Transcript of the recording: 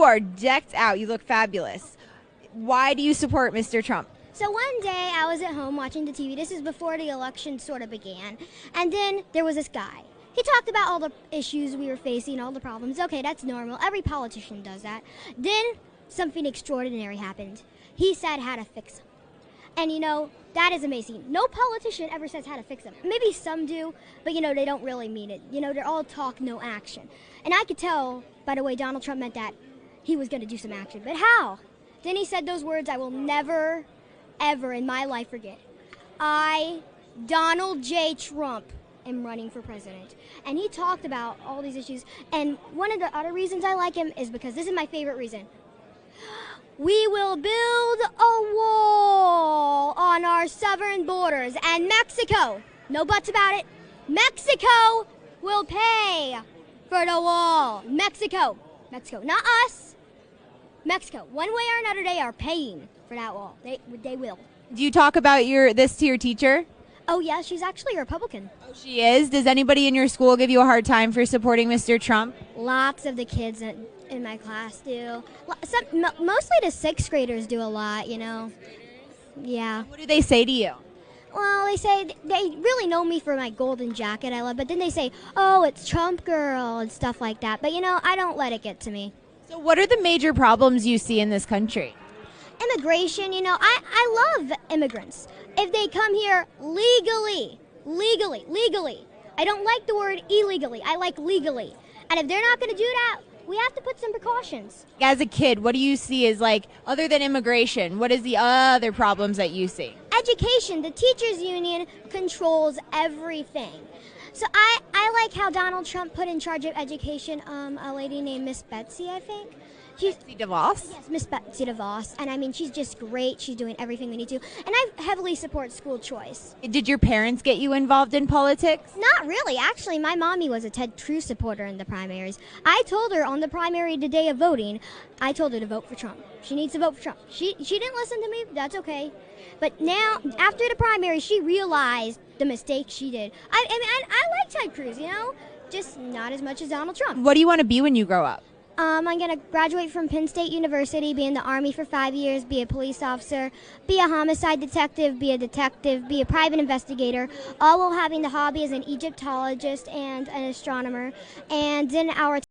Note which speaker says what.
Speaker 1: You are decked out. You look fabulous. Why do you support Mr. Trump?
Speaker 2: So one day I was at home watching the TV. This is before the election sort of began. And then there was this guy. He talked about all the issues we were facing, all the problems. Okay, that's normal. Every politician does that. Then something extraordinary happened. He said how to fix them. And that is amazing. No politician ever says how to fix them. Maybe some do, but they don't really mean it. They're all talk, no action. And I could tell by the way Donald Trump meant that he was going to do some action. But how? Then he said those words I will never, ever in my life forget. I, Donald J. Trump, am running for president. And he talked about all these issues. And one of the other reasons I like him is because this is my favorite reason. We will build a wall on our southern borders. And Mexico, no buts about it, Mexico will pay for the wall. Mexico, not us. Mexico, one way or another, they are paying for that wall. They will.
Speaker 1: Do you talk about this to your teacher?
Speaker 2: Oh, yeah, she's actually a Republican.
Speaker 1: Oh, she is? Does anybody in your school give you a hard time for supporting Mr. Trump?
Speaker 2: Lots of the kids in my class do. Mostly the sixth graders do a lot, Yeah.
Speaker 1: What do they say to you?
Speaker 2: Well, they say they really know me for my golden jacket I love, but then they say, oh, it's Trump girl and stuff like that. But, I don't let it get to me.
Speaker 1: So what are the major problems you see in this country?
Speaker 2: Immigration, I love immigrants. If they come here legally. I don't like the word illegally. I like legally. And if they're not going to do that, we have to put some precautions.
Speaker 1: As a kid, what do you see as other than immigration, what is the other problems that you see?
Speaker 2: Education. The teachers union controls everything. So I like how Donald Trump put in charge of education a lady named Miss Betsy, I think.
Speaker 1: Betsy DeVos?
Speaker 2: Yes, Miss Betsy DeVos. And she's just great. She's doing everything we need to. And I heavily support school choice.
Speaker 1: Did your parents get you involved in politics?
Speaker 2: Not really. Actually, my mommy was a Ted Cruz supporter in the primaries. I told her on the primary the day of voting, I told her to vote for Trump. She needs to vote for Trump. She didn't listen to me. That's okay. But now, after the primary, she realized the mistake she did. I like Ted Cruz, just not as much as Donald Trump.
Speaker 1: What do you want to be when you grow up?
Speaker 2: I'm going to graduate from Penn State University, be in the Army for 5 years, be a police officer, be a homicide detective, be a private investigator, all while having the hobby as an Egyptologist and an astronomer. And then our